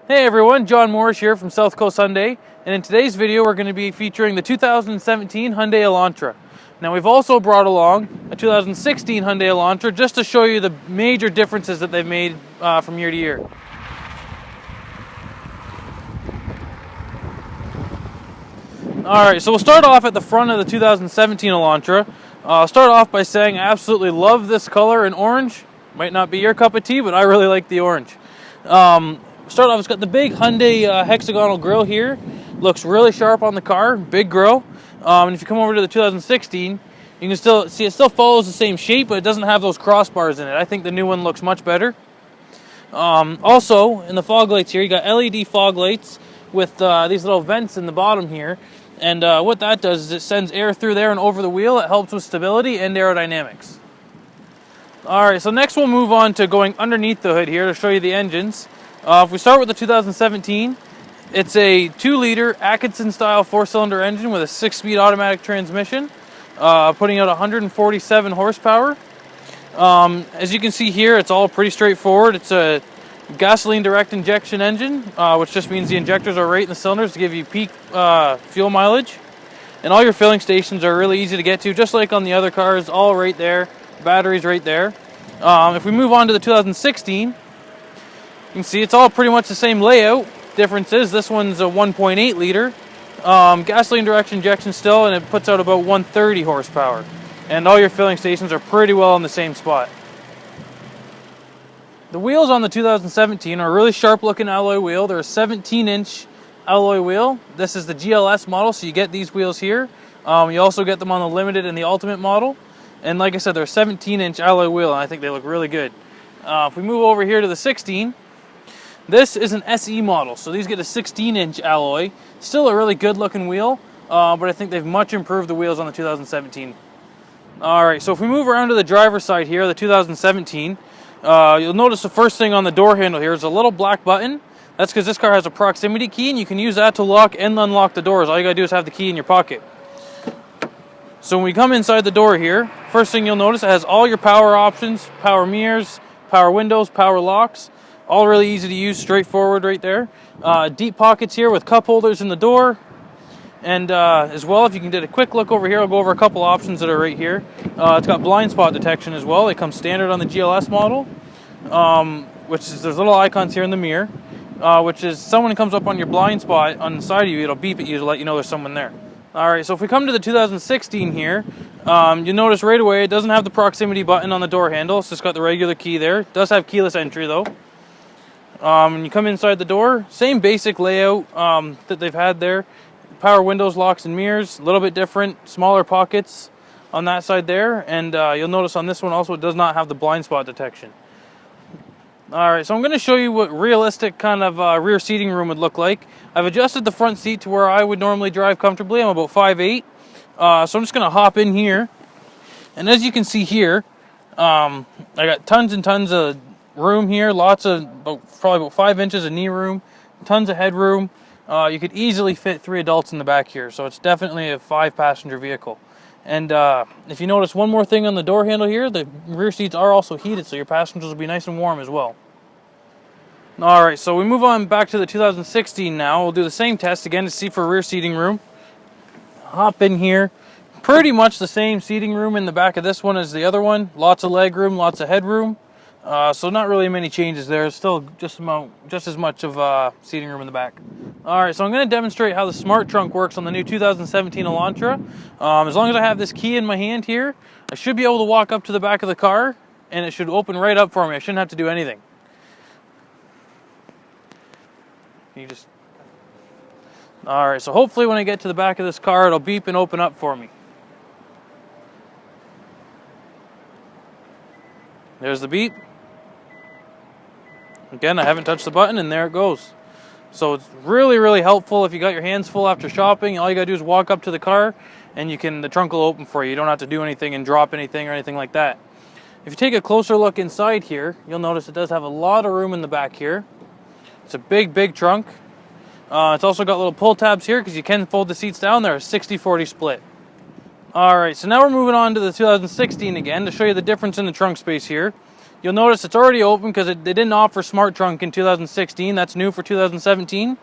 Hey everyone, John Morrish here from SouthCoast Hyundai, and in today's video we're going to be featuring the 2017 Hyundai Elantra. Now we've also brought along a 2016 Hyundai Elantra just to show you the major differences that they've made from year to year. Alright, so we'll start off at the front of the 2017 Elantra. I'll start off by saying I absolutely love this color in orange. Might not be your cup of tea, but I really like the orange. Start off, it's got the big Hyundai hexagonal grille here. Looks really sharp on the car, big grille. And if you come over to the 2016, you can still see it still follows the same shape, but it doesn't have those crossbars in it. I think the new one looks much better. Also, in the fog lights here, you got LED fog lights with these little vents in the bottom here. And what that does is it sends air through there and over the wheel. It helps with stability and aerodynamics. Alright, so next we'll move on to going underneath the hood here to show you the engines. If we start with the 2017, it's a 2-liter Atkinson-style 4-cylinder engine with a 6-speed automatic transmission, putting out 147 horsepower. As you can see here, it's all pretty straightforward. It's a gasoline direct injection engine, which just means the injectors are right in the cylinders to give you peak fuel mileage. And all your filling stations are really easy to get to, just like on the other cars, all right there. Batteries right there. If we move on to the 2016, you can see it's all pretty much the same layout. Difference is this one's a 1.8 liter gasoline direct injection still, and it puts out about 130 horsepower. And all your filling stations are pretty well in the same spot. The wheels on the 2017 are a really sharp looking alloy wheel. They're a 17-inch alloy wheel. This is the GLS model, so you get these wheels here. You also get them on the limited and the ultimate model. And like I said, they're a 17-inch alloy wheel, and I think they look really good. If we move over here to the 16, this is an SE model, so these get a 16-inch alloy. Still a really good-looking wheel, but I think they've much improved the wheels on the 2017. Alright, so if we move around to the driver's side here, the 2017, you'll notice the first thing on the door handle here is a little black button. That's because this car has a proximity key, and you can use that to lock and unlock the doors. All you gotta do is have the key in your pocket. So when we come inside the door here, first thing you'll notice, it has all your power options, power mirrors, power windows, power locks. All really easy to use, straightforward right there. Deep pockets here with cup holders in the door. And as well, if you can get a quick look over here, I'll go over a couple options that are right here. It's got blind spot detection as well. It comes standard on the GLS model, which is there's little icons here in the mirror, which is someone comes up on your blind spot on the side of you, it'll beep at you to let you know there's someone there. Alright, so if we come to the 2016 here, you'll notice right away it doesn't have the proximity button on the door handle. It's just got the regular key there. It does have keyless entry though. When you come inside the door, same basic layout that they've had there. Power windows, locks, and mirrors. A little bit different, smaller pockets on that side there. And you'll notice on this one also it does not have the blind spot detection. Alright, so I'm going to show you what realistic kind of rear seating room would look like. I've adjusted the front seat to where I would normally drive comfortably. I'm about 5'8". So I'm just going to hop in here. And as you can see here, I got tons and tons of room here. Lots of, probably about 5 inches of knee room. Tons of headroom. You could easily fit 3 adults in the back here. So it's definitely a 5-passenger vehicle. And if you notice one more thing on the door handle here, the rear seats are also heated, so your passengers will be nice and warm as well. Alright, so we move on back to the 2016 now. We'll do the same test again to see for rear seating room. Hop in here. Pretty much the same seating room in the back of this one as the other one. Lots of leg room, lots of headroom. So not really many changes there. Still just as much of seating room in the back. Alright, so I'm going to demonstrate how the smart trunk works on the new 2017 Elantra. As long as I have this key in my hand here, I should be able to walk up to the back of the car, and it should open right up for me. I shouldn't have to do anything. Alright, so hopefully when I get to the back of this car, it'll beep and open up for me. There's the beep. Again, I haven't touched the button, and there it goes. So it's really, really helpful if you got your hands full after shopping. All you gotta do is walk up to the car, and the trunk will open for you. You don't have to do anything and drop anything or anything like that. If you take a closer look inside here, you'll notice it does have a lot of room in the back here. It's a big, big trunk. It's also got little pull tabs here because you can fold the seats down. They're a 60-40 split. Alright, so now we're moving on to the 2016 again to show you the difference in the trunk space here. You'll notice it's already open because they didn't offer Smart Trunk in 2016. That's new for 2017.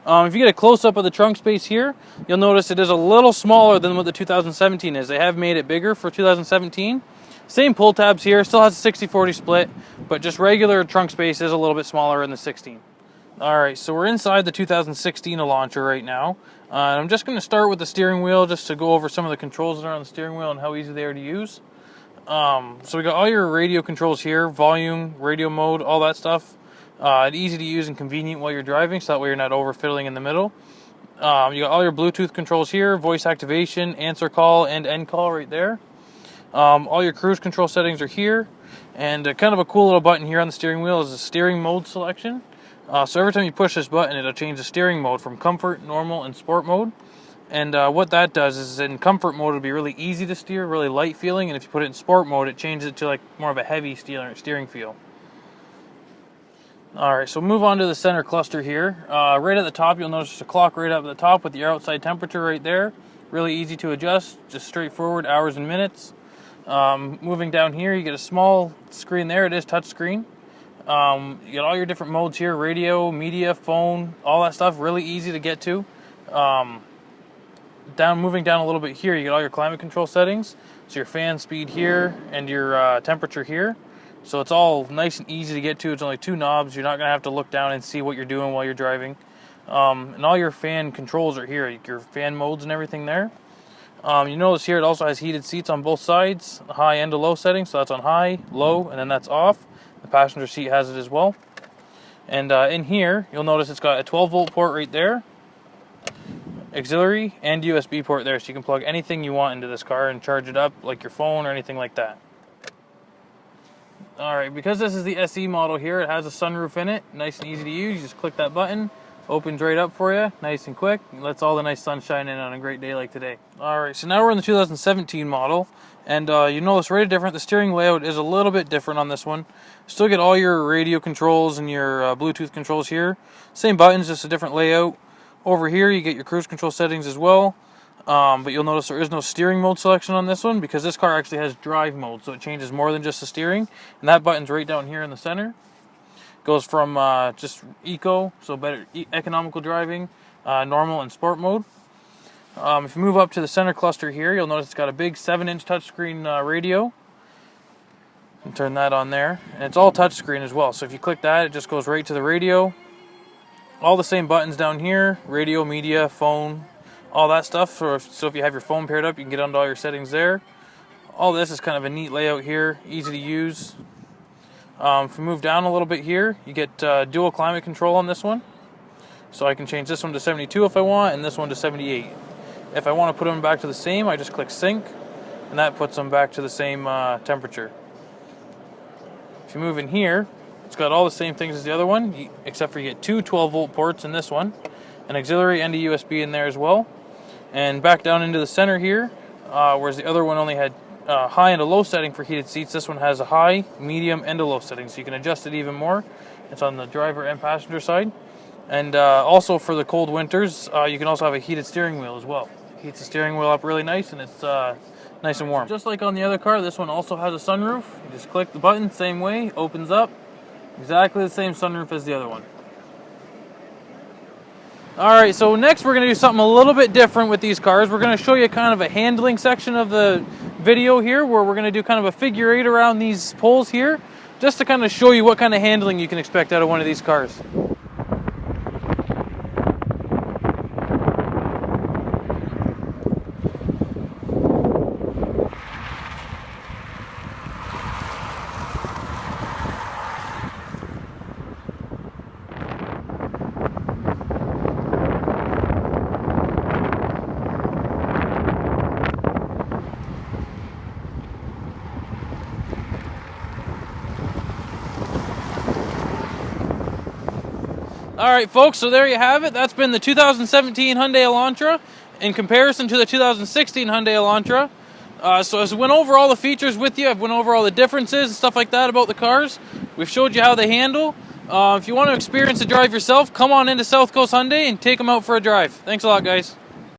If you get a close-up of the trunk space here, you'll notice it is a little smaller than what the 2017 is. They have made it bigger for 2017. Same pull tabs here, still has a 60-40 split, but just regular trunk space is a little bit smaller in the 16. Alright, so we're inside the 2016 Elantra right now. I'm just going to start with the steering wheel just to go over some of the controls that are on the steering wheel and how easy they are to use. So we got all your radio controls here, volume, radio mode, all that stuff. Easy to use and convenient while you're driving, so that way you're not overfiddling in the middle. You got all your Bluetooth controls here, voice activation, answer call, and end call right there. All your cruise control settings are here, and kind of a cool little button here on the steering wheel is the steering mode selection. So every time you push this button, it'll change the steering mode from comfort, normal, and sport mode. And what that does is in comfort mode, it'll be really easy to steer, really light feeling, and if you put it in sport mode, it changes it to like more of a heavy steering feel. Alright, so move on to the center cluster here. Right at the top, you'll notice there's a clock right up at the top with your outside temperature right there. Really easy to adjust, just straightforward, hours and minutes. Moving down here, you get a small screen there. It is touch screen. You got all your different modes here, radio, media, phone, all that stuff. Really easy to get to. Moving down a little bit here, you get all your climate control settings. So your fan speed here and your temperature here. So it's all nice and easy to get to. It's only two knobs. You're not going to have to look down and see what you're doing while you're driving. And all your fan controls are here, your fan modes and everything there. You notice here it also has heated seats on both sides, a high and a low setting. So that's on high, low, and then that's off. The passenger seat has it as well. And in here, you'll notice it's got a 12-volt port right there, auxiliary, and USB port there. So you can plug anything you want into this car and charge it up, like your phone or anything like that. Alright, because this is the SE model here, it has a sunroof in it, nice and easy to use. You just click that button, opens right up for you, nice and quick, lets all the nice sunshine in on a great day like today. Alright, so now we're in the 2017 model, and you notice right different, the steering layout is a little bit different on this one. Still get all your radio controls and your Bluetooth controls here. Same buttons, just a different layout. Over here you get your cruise control settings as well. But you'll notice there is no steering mode selection on this one because this car actually has drive mode, so it changes more than just the steering. And that button's right down here in the center. Goes from just eco, so better economical driving, normal, and sport mode. If you move up to the center cluster here, you'll notice it's got a big 7-inch touchscreen radio. And turn that on there, and it's all touchscreen as well. So if you click that, it just goes right to the radio. All the same buttons down here: radio, media, phone, all that stuff. So if you have your phone paired up, you can get onto all your settings there. All this is kind of a neat layout here, easy to use. If we move down a little bit here, you get dual climate control on this one. So I can change this one to 72 if I want, and this one to 78. If I want to put them back to the same, I just click sync, and that puts them back to the same temperature. If you move in here, it's got all the same things as the other one, except for you get two 12-volt ports in this one, an auxiliary and a USB in there as well. And back down into the center here, whereas the other one only had high and a low setting for heated seats, this one has a high, medium, and a low setting, so you can adjust it even more. It's on the driver and passenger side. And also for the cold winters, you can also have a heated steering wheel as well. It heats the steering wheel up really nice, and it's nice and warm. Just like on the other car, this one also has a sunroof. You just click the button, same way, opens up. Exactly the same sunroof as the other one. Alright, so next we're going to do something a little bit different with these cars. We're going to show you kind of a handling section of the video here, where we're going to do kind of a figure eight around these poles here, just to kind of show you what kind of handling you can expect out of one of these cars. Alright folks, so there you have it. That's been the 2017 Hyundai Elantra in comparison to the 2016 Hyundai Elantra. So as we went over all the features with you, I've went over all the differences and stuff like that about the cars. We've showed you how they handle. If you want to experience the drive yourself, come on into SouthCoast Hyundai and take them out for a drive. Thanks a lot, guys.